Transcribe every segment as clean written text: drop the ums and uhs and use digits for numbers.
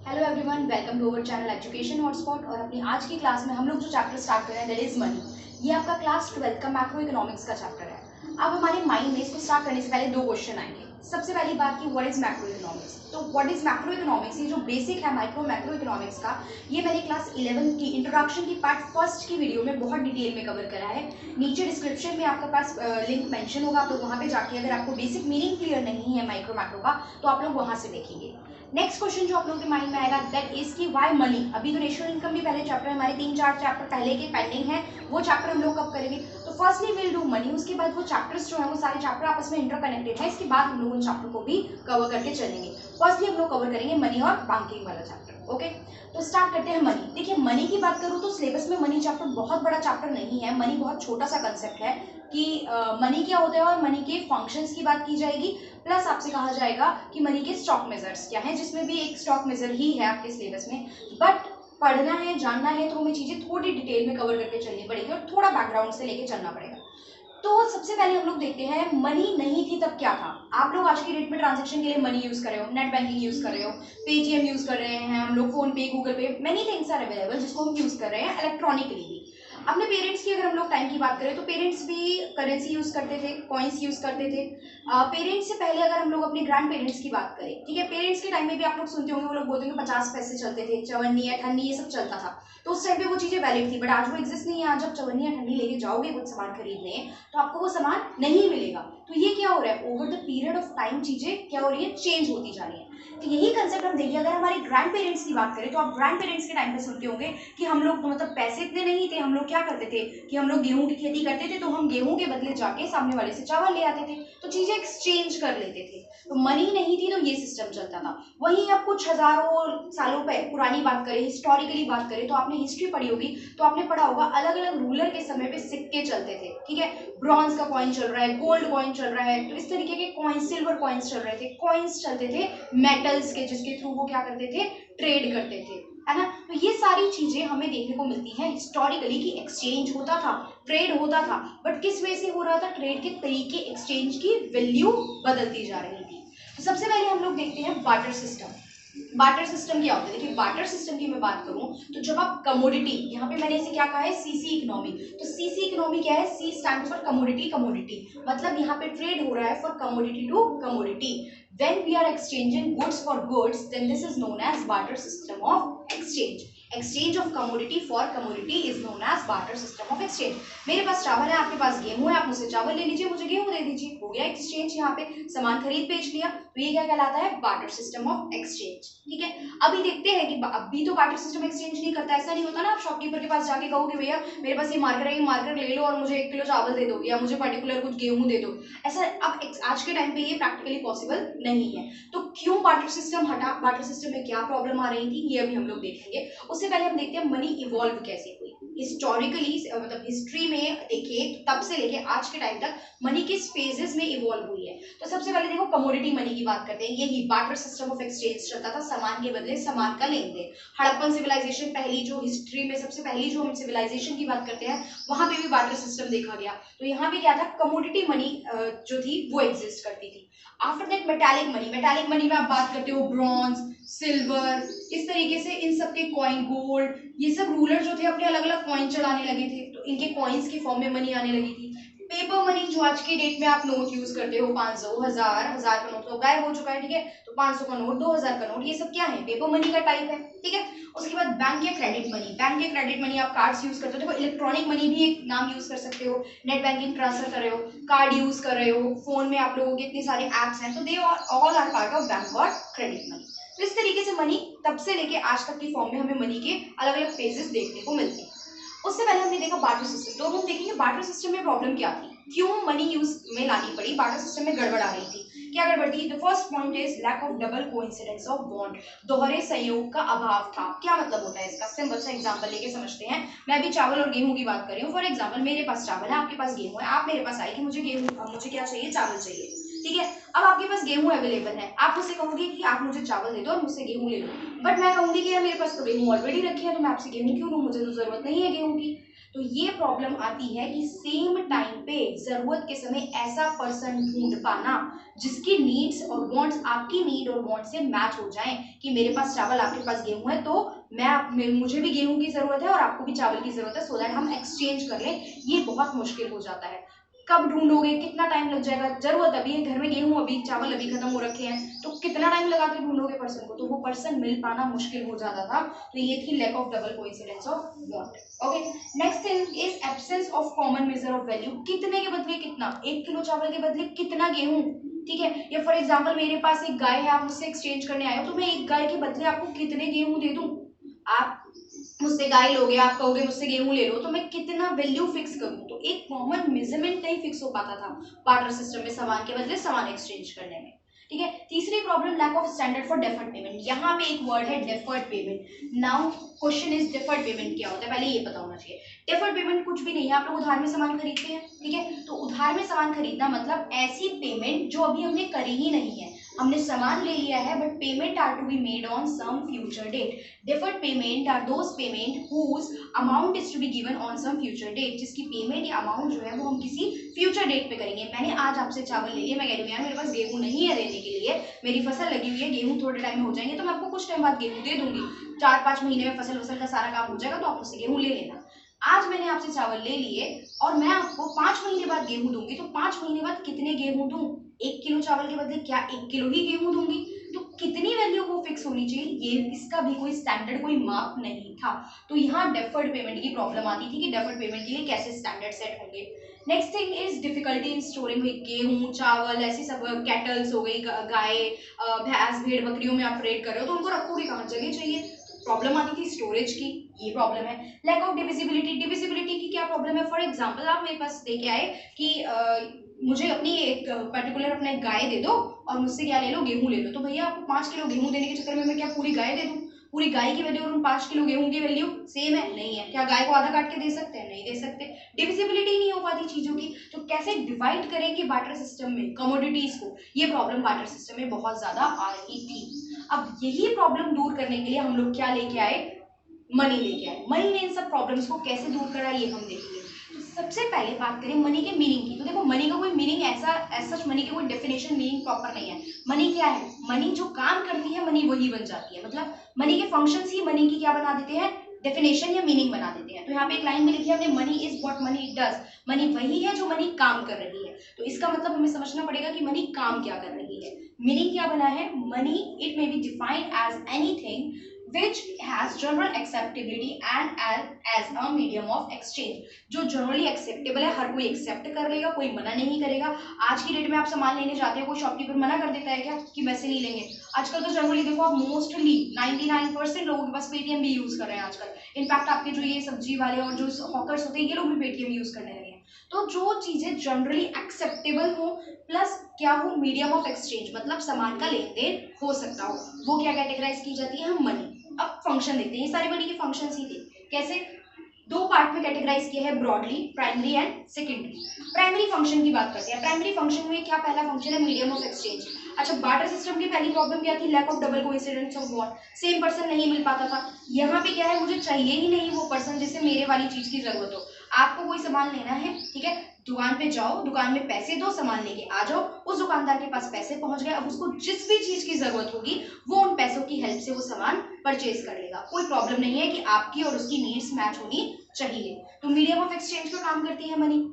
Hello everyone, welcome to our channel education hotspot. और अपनी आज की क्लास में हम लोग जो चैप्टर स्टार्ट कर रहे हैं दैट इज मनी। ये आपका क्लास 12th का मैक्रो इकोनॉमिक्स का चैप्टर है। अब हमारे माइंड में इसको स्टार्ट करने से पहले दो क्वेश्चन आएंगे। सबसे पहली बात कि व्हाट इज मैक्रो इकोनॉमिक्स। तो व्हाट इज मैक्रो इकोनॉमिक्स, ये जो बेसिक है माइक्रो मैक्रो इकोनॉमिक्स का, ये मैंने क्लास 11 की इंट्रोडक्शन की पार्ट फर्स्ट की वीडियो में बहुत डिटेल में कवर करा है। नीचे डिस्क्रिप्शन में आपके पास लिंक मेंशन होगा, आप लोग वहाँ पे जाके अगर आपको बेसिक मीनिंग क्लियर नहीं है माइक्रो मैक्रो का तो आप लोग वहाँ से देखेंगे। नेक्स्ट क्वेश्चन जो आप लोगों के माइंड में आएगा दैट इज की व्हाई मनी। अभी तो नेशनल इनकम भी पहले चैप्टर हमारे 3-4 चैप्टर पहले के पेंडिंग है, वो चैप्टर हम लोग कब करेंगे। तो फर्स्टली विल डू मनी, उसके बाद वो चैप्टर्स जो है वो सारे चैप्टर आपस में इंटरकनेक्टेड है, इसके बाद हम लोग उन चैप्टर को भी कवर करके चलेंगे। फर्स्टली हम लोग कवर करेंगे मनी और बैंकिंग वाला चैप्टर। ओके, तो स्टार्ट करते हैं मनी। देखिए, मनी की बात करूँ तो सिलेबस में मनी चैप्टर बहुत बड़ा चैप्टर नहीं है। मनी बहुत छोटा सा कंसेप्ट है कि मनी क्या होता है और मनी के फंक्शंस की बात की जाएगी। प्लस आपसे कहा जाएगा कि मनी के स्टॉक मेजर्स क्या है, जिसमें भी एक स्टॉक मेजर ही है आपके सिलेबस में। बट पढ़ना है, जानना है, तो हमें चीजें थोड़ी डिटेल में कवर करके चलनी पड़ेगी और थोड़ा बैकग्राउंड से लेके चलना पड़ेगा। तो सबसे पहले हम लोग देखते हैं मनी नहीं थी तब क्या था। आप लोग आज की डेट में ट्रांजैक्शन के लिए मनी यूज कर रहे हो, नेट बैंकिंग यूज कर रहे हो, पेटीएम यूज कर रहे हैं, हम लोग फोन पे, गूगल पे, मेनी थिंग्स आर अवेलेबल जिसको हम यूज कर रहे हैं इलेक्ट्रॉनिकली भी। अपने पेरेंट्स की अगर हम लोग टाइम की बात करें तो पेरेंट्स भी करेंसी यूज करते थे, कॉइन्स यूज करते थे। पेरेंट्स से पहले अगर हम लोग अपने ग्रैंड पेरेंट्स की बात करें, ठीक है, पेरेंट्स के टाइम में भी आप लोग सुनते होंगे वो लोग बोलते हैं 50 पैसे चलते थे, चवन्नी अठन्नी ये सब चलता था। तो उस टाइम पे वो चीजें वैलिड थी, बट आज वो एग्जिस्ट नहीं है। आज जब चवन्नी अठन्नी लेके जाओगे कुछ सामान खरीदने तो आपको वो सामान नहीं मिलेगा। तो ये क्या हो रहा है, over the period of time चीजें क्या हो रही है, चेंज होती जा रही है। तो यही कंसेप्ट हम देखिए, अगर हमारे ग्रैंड पेरेंट्स की बात करें तो आप ग्रैंड पेरेंट्स के टाइम पे सुनते होंगे कि हम लोग मतलब पैसे इतने नहीं थे, हम लोग क्या करते थे कि हम लोग गेहूं की खेती करते थे, तो हम गेहूं के बदले जाके सामने वाले से चावल ले आते थे, तो चीजें एक्सचेंज कर लेते थे। तो मनी नहीं थी तो ये सिस्टम चलता था। वहीं अब कुछ हजारों सालों पुरानी बात करें, हिस्टोरिकली बात करें, तो आपने हिस्ट्री पढ़ी होगी, तो आपने पढ़ा होगा अलग अलग रूलर के समय पे सिक्के चलते थे, ठीक है। ब्रॉन्ज का कॉइन चल रहा है, गोल्ड कॉइन चल रहा है, तो इस तरीके के कॉइन, सिल्वर कॉइन्स चल रहे थे, कॉइन्स चलते थे मेटल्स के, जिसके थ्रू वो क्या करते थे, ट्रेड करते थे, है ना। तो ये सारी चीजें हमें देखने को मिलती हैं हिस्टोरिकली कि एक्सचेंज होता था, ट्रेड होता था। बट किस वे से हो रहा था, ट्रेड के तरीके, एक्सचेंज की वैल्यू बदलती जा रही थी। तो सबसे पहले हम लोग देखते हैं बार्टर सिस्टम। बार्टर सिस्टम क्या होता है, देखिए बार्टर सिस्टम की मैं बात करूं तो जब आप कमोडिटी, यहाँ पे मैंने इसे क्या कहा है, सीसी इकोनॉमी। तो सीसी इकोनॉमी क्या है, C stand for commodity, commodity मतलब यहाँ पे ट्रेड हो रहा है for commodity to commodity. when we are exchanging goods for goods then this is known as barter system of exchange of commodity for commodity is known as barter system of exchange। मेरे पास चावल है, आपके पास गेहूं है, आप मुझसे चावल ले लीजिए, मुझे गेहूं दे दीजिए, हो गया एक्सचेंज। यहाँ पे सामान खरीद बेच लिया, तो ये क्या कहलाता है, बार्टर सिस्टम ऑफ एक्सचेंज, ठीक है। अभी देखते हैं कि अभी तो बार्टर सिस्टम एक्सचेंज नहीं करता, ऐसा नहीं होता ना। आप शॉपकीपर के पास जाके कहोगे भैया मेरे पास ये मार्कर है, ये मार्कर ले लो और मुझे 1 किलो चावल दे दो या मुझे पर्टिकुलर कुछ गेहूं दे दो। ऐसा अब आज के टाइम पे ये प्रैक्टिकली पॉसिबल नहीं है। तो क्यों बार्टर सिस्टम हटा, बार्टर सिस्टम में क्या प्रॉब्लम आ रही थी, ये अभी हम लोग देखेंगे। उससे पहले हम देखते हैं मनी इवॉल्व कैसे हुई हिस्टोरिकली, मतलब हिस्ट्री में देखिए तब से लेके आज के टाइम तक मनी किस फेजेस में इवॉल्व हुई है। तो सबसे पहले देखो कमोडिटी मनी की बात करते हैं। यही बार्टर सिस्टम ऑफ एक्सचेंज चलता था, सामान के बदले सामान का लेन देन। हड़प्पन सिविलाइजेशन, पहली जो हिस्ट्री में सबसे पहली जो हम सिविलाइजेशन की बात करते हैं, वहां पे भी बार्टर सिस्टम देखा गया। तो यहाँ पे क्या था, कमोडिटी मनी जो थी वो एग्जिस्ट करती थी। After that metallic money, metallic money में आप बात करते हो ब्रॉन्ज, सिल्वर, इस तरीके से इन सब के कॉइन, गोल्ड, ये सब रूलर जो थे अपने अलग अलग कॉइन चलाने लगे थे, तो इनके कॉइन्स की फॉर्म में मनी आने लगी थी। पेपर मनी जो आज की डेट में आप नोट यूज करते हो, 500, 1000 का नोट तो गायब हो चुका है, ठीक है। तो 500 का नोट, 2000 का नोट, ये सब क्या है, पेपर मनी का टाइप है, ठीक है। उसके बाद बैंक या क्रेडिट मनी, बैंक या क्रेडिट मनी आप कार्ड्स यूज करते हो, देखो इलेक्ट्रॉनिक मनी भी एक नाम यूज कर सकते हो, नेट बैंकिंग ट्रांसफर कर रहे हो, कार्ड यूज कर रहे हो, फोन में आप लोगों के इतने सारे एप्स हैं, तो they all are part of bank और क्रेडिट मनी। तो इस तरीके से मनी तब से लेके आज तक की फॉर्म में हमें मनी के अलग अलग फेजेस देखने को मिलते हैं। उससे पहले हमने देखा बार्टर सिस्टम, तो हम देखेंगे बार्टर सिस्टम में प्रॉब्लम क्या थी, क्यों मनी यूज में लानी पड़ी, बार्टर सिस्टम में गड़बड़ आ रही थी, क्या गड़बड़ थी। The first point is lack of double coincidence of bond, दोहरे संयोग का अभाव था। क्या मतलब होता है इसका, सिंपल सा एग्जांपल लेके समझते हैं। मैं अभी चावल और गेहूं की बात कर रही हूँ। फॉर एग्जांपल मेरे पास चावल है, आपके पास गेहूं है, आप मेरे पास आए कि मुझे गेहूं, मुझे क्या चाहिए, चावल चाहिए, ठीक है। अब आपके पास गेहूं अवेलेबल है, आप मुझसे कहोगे कि आप मुझे चावल दे दो और मुझसे गेहूं ले लो, बट मैं कहूंगी कि यार मेरे पास तो गेहूं ऑलरेडी रखे हैं, तो मैं आपसे गेहूं क्यों लूं, मुझे तो जरूरत नहीं है गेहूं की। तो ये प्रॉब्लम आती है कि सेम टाइम पे जरूरत के समय ऐसा पर्सन ढूंढ पाना जिसकी नीड्स और वांट्स आपकी नीड और वांट से मैच हो जाएं, कि मेरे पास चावल आपके पास गेहूं है तो मुझे भी गेहूं की जरूरत है और आपको भी चावल की जरूरत है, सो दैट हम एक्सचेंज कर लें। ये बहुत मुश्किल हो जाता है। कब ढूंढोगे, कितना टाइम लग जाएगा, जरूरत अभी है, घर में गेहूं अभी, चावल अभी खत्म हो रखे हैं, तो कितना टाइम लगा के ढूंढोगे पर्सन को, तो वो पर्सन मिल पाना मुश्किल हो जाता था। तो ये थी lack of double coincidence of want. Okay, next thing is absence of common measure of value. कितने के बदले कितना, 1 किलो चावल के बदले कितना गेहूं, ठीक है। या फॉर एग्जाम्पल मेरे पास एक गाय है, आप मुझसे एक्सचेंज करने आए हो, तो मैं एक गाय के बदले आपको कितने गेहूं दे दूं। आप मुझसे गाय लोगे, आप कहोगे मुझसे गेहूं ले लो, तो मैं कितना वैल्यू फिक्स करूं। तो एक कॉमन मेजरमेंट नहीं फिक्स हो पाता था बार्टर सिस्टम में सामान के बदले सामान एक्सचेंज करने में, ठीक है। तीसरी problem lack of standard for deferred payment. यहाँ पे एक वर्ड है deferred payment. Now question is deferred payment क्या होता है, पहले ये पता होना चाहिए। डेफर्ड पेमेंट कुछ भी नहीं है, आप लोग उधार में सामान खरीदते हैं, ठीक है। तो उधार में सामान खरीदना मतलब ऐसी पेमेंट जो अभी हमने करी ही नहीं है, हमने सामान ले लिया है but payment are to be made on some future date. Deferred payment are those payment whose amount is to be given on some future date, जिसकी पेमेंट या अमाउंट जो है वो हम किसी फ्यूचर डेट पे करेंगे। मैंने आज आपसे चावल ले लिया, मैं कह रही हूँ यार मेरे पास गेहूं नहीं है देने के लिए, मेरी फसल लगी हुई है, गेहूं थोड़े टाइम में हो जाएंगे, तो मैं आपको कुछ टाइम बाद गेहूं दे दूंगी, 4-5 महीने में फसल का सारा काम हो जाएगा, तो आप मुझसे गेहूं ले लेना। आज मैंने आपसे चावल ले लिए और मैं आपको 5 महीने बाद गेहूं दूंगी, तो 5 महीने बाद कितने गेहूं दूं, 1 किलो चावल के बदले क्या 1 किलो ही गेहूं दूंगी। तो कितनी वैल्यू वो फिक्स होनी चाहिए, ये इसका भी कोई स्टैंडर्ड, कोई माप नहीं था। तो यहाँ डेफर्ड पेमेंट की प्रॉब्लम आती थी कि डेफर्ड पेमेंट के लिए कैसे स्टैंडर्ड सेट होंगे। Next thing is difficulty in storing. गेहूं, चावल, ऐसी सब कैटल्स हो गई, गाय, भैंस, भेड़, बकरियों में आप ट्रेड कर रहे हो, तो उनको रखोगे कहाँ, जगह चाहिए। प्रॉब्लम आती थी स्टोरेज की, ये प्रॉब्लम है। Lack of divisibility. डिविजिबिलिटी की क्या प्रॉब्लम है, फॉर एग्जांपल आप मेरे पास लेके आए कि मुझे अपनी एक पर्टिकुलर अपना एक गाय दे दो और मुझसे क्या ले लो, गेहूं ले लो, तो भैया आपको 5 किलो गेहूं देने के चक्कर में मैं क्या पूरी गाय दे दूं। पूरी गाय की वैल्यू और 5 किलो गेहूं की वैल्यू सेम है, नहीं है। क्या गाय को आधा काट के दे सकते हैं, नहीं दे सकते। डिविजिबिलिटी नहीं हो पाती चीजों की, तो कैसे डिवाइड करें कि बार्टर सिस्टम में कमोडिटीज को, ये प्रॉब्लम बार्टर सिस्टम में बहुत ज्यादा आ रही थी। अब यही प्रॉब्लम दूर करने के लिए हम लोग क्या लेके आए, मनी लेके आए। मनी ने इन सब प्रॉब्लम्स को कैसे दूर करा ये हम देखेंगे। तो सबसे पहले बात करें मनी के मीनिंग की। तो देखो मनी का कोई मीनिंग ऐसा मनी की कोई डेफिनेशन मीनिंग प्रॉपर नहीं है। मनी क्या है, मनी जो काम करती है मनी वही बन जाती है, मतलब मनी के फंक्शंस ही मनी की क्या बना देते हैं, डेफिनेशन या मीनिंग बना देते हैं। तो यहाँ पे एक लाइन में लिखी है हमने, money is what money does. Money वही है जो मनी काम कर रही है। तो इसका मतलब हमें समझना पड़ेगा कि मनी काम क्या कर रही है। मीनिंग क्या बना है, money it may be defined as anything which has general acceptability and as a medium of exchange। जो जनरली एक्सेप्टेबल है, हर कोई एक्सेप्ट कर लेगा, कोई मना नहीं करेगा। आज की डेट में आप सामान लेने जाते हो, कोई शॉपकीपर मना कर देता है क्या कि वैसे नहीं लेंगे। आजकल तो जनरली देखो आप मोस्टली 99% लोगों के पास पेटीएम भी यूज कर रहे हैं आजकल। इनफैक्ट आपके जो ये सब्जी वाले और जो हॉकर्स होते हैं ये लोग भी पेटीएम यूज करने लगे हैं। तो जो चीजें जनरली एक्सेप्टेबल हो प्लस क्या हो, मीडियम ऑफ एक्सचेंज, मतलब सामान का लेन देन हो सकता हो, वो क्या कैटेगराइज की जाती है, हम मनी। अब फंक्शन देखते हैं, ये सारे मनी के फंक्शंस ही थे। कैसे, 2 पार्ट में कैटेगराइज किया है broadly, primary and secondary. Primary function की बात करते हैं। प्राइमरी फंक्शन में क्या पहला फंक्शन है, मीडियम ऑफ एक्सचेंज। अच्छा, बार्टर सिस्टम की पहली प्रॉब्लम क्या थी, lack of double coincidence of want. Same person नहीं मिल पाता था। यहाँ पे क्या है, मुझे चाहिए ही नहीं वो पर्सन जिससे मेरे वाली चीज की जरूरत हो। आपको कोई सामान लेना है, ठीक है, दुकान पे जाओ, दुकान में पैसे दो, सामान लेके आ जाओ। उस दुकानदार के पास पैसे पहुंच गए, अब उसको जिस भी चीज की जरूरत होगी वो उन पैसों की हेल्प से वो सामान परचेज कर लेगा। कोई प्रॉब्लम नहीं है कि आपकी और उसकी नीड्स मैच होनी चाहिए। तो मीडियम ऑफ एक्सचेंज का काम करती है मनी।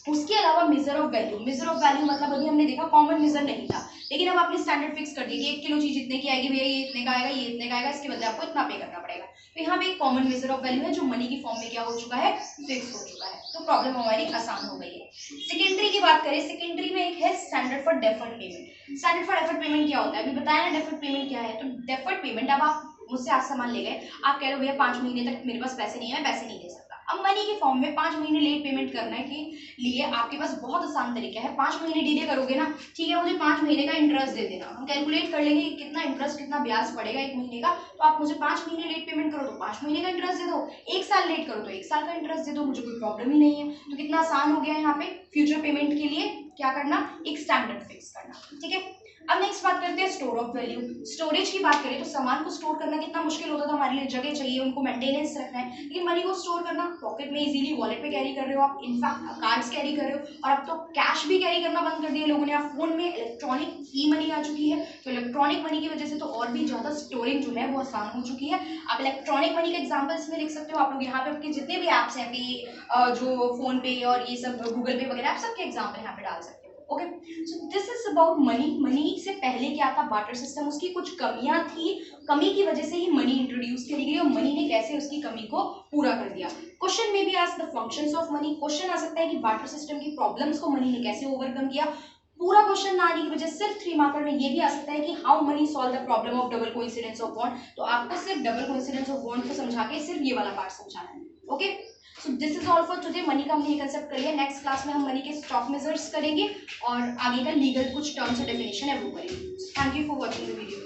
उसके अलावा major of value. Major of value मतलब अभी हमने देखा कॉमन मेजर नहीं था, लेकिन अब आपने स्टैंडर्ड फिक्स कर दिया कि 1 किलो चीज इतने की आएगी भैया, ये इतने का आएगा, ये इतने का आएगा, इसके बदले आपको इतना पे करना पड़ेगा। तो यहाँ पे एक कॉमन मेजर ऑफ वैल्यू है जो मनी की फॉर्म में क्या हो चुका है, फिक्स हो चुका है। तो प्रॉब्लम हमारी आसान हो गई है। सेकेंडरी की बात करें, सेकेंडरी में एक है standard for deferred payment. Standard for deferred payment क्या होता है, अभी बताया ना डेफर्ड पेमेंट क्या है। तो डेफर्ड पेमेंट, अब आप मुझसे आज सामान ले गए, आप कह रहे हो भैया 5 महीने तक मेरे पास पैसे नहीं है, मैं पैसे नहीं दे सकता। अब मनी के फॉर्म में 5 महीने लेट पेमेंट करने के लिए आपके पास बहुत आसान तरीका है। 5 महीने डिले करोगे ना, ठीक है, मुझे 5 महीने का इंटरेस्ट दे देना, हम कैलकुलेट कर लेंगे कितना इंटरेस्ट, कितना ब्याज पड़ेगा 1 महीने का। तो आप मुझे 5 महीने लेट पेमेंट करो तो 5 महीने का इंटरेस्ट दे दो, 1 साल लेट करो तो 1 साल का इंटरेस्ट दे दो, मुझे कोई प्रॉब्लम ही नहीं है। तो कितना आसान हो गया यहाँ पे फ्यूचर पेमेंट के लिए क्या करना, एक स्टैंडर्ड फिक्स करना, ठीक है। अब नेक्स्ट बात करते हैं स्टोर ऑफ वैल्यू। स्टोरेज की बात करें तो सामान को स्टोर करना कितना मुश्किल होता था, हमारे लिए जगह चाहिए, उनको मेंटेनेंस रखना है, लेकिन मनी को स्टोर करना पॉकेट में इजीली, वॉलेट पे कैरी कर रहे हो आप, इनफैक्ट कार्ड्स कैरी कर रहे हो, और अब तो कैश भी कैरी करना बंद कर दिया लोगों ने, आप फोन में इलेक्ट्रॉनिक ई मनी आ चुकी है, तो इलेक्ट्रॉनिक मनी की वजह से तो और भी ज्यादा स्टोरिंग जो है वो आसान हो चुकी है। आप इलेक्ट्रॉनिक मनी के एग्जाम्पल्स में लिख सकते हो, आप लोग यहाँ पे आपके जितने भी ऐप्स हैं पे जो फोन पे और ये सब गूगल पे वगैरह, आप सबके एग्जाम्पल यहाँ पे डाल सकते हो। Okay, so this is about money. Money से पहले क्या था, बार्टर सिस्टम, उसकी कुछ कमियां थी, कमी की वजह से ही मनी इंट्रोड्यूस करी गई और मनी ने कैसे उसकी कमी को पूरा कर दिया। क्वेश्चन में भी आज the functions of money, question आ सकता है कि बार्टर सिस्टम की प्रॉब्लम्स को मनी ने कैसे ओवरकम किया। पूरा क्वेश्चन ना आने की वजह सिर्फ 3 मार्कर में ये भी आ सकता है कि how many solve the problem of double coincidence of bond, तो आपको सिर्फ डबल कोइंसिडेंस ऑफ बॉन्ड को समझा के सिर्फ ये वाला पार्ट समझाना है। Okay, so this is all for today. Money का हमने ये कंसेप्ट कर लिया, नेक्स्ट क्लास में हम मनी के स्टॉक मेजर्स करेंगे और आगे का लीगल कुछ टर्म्स और डेफिनेशन है वो करेंगे। Thank you for watching the video.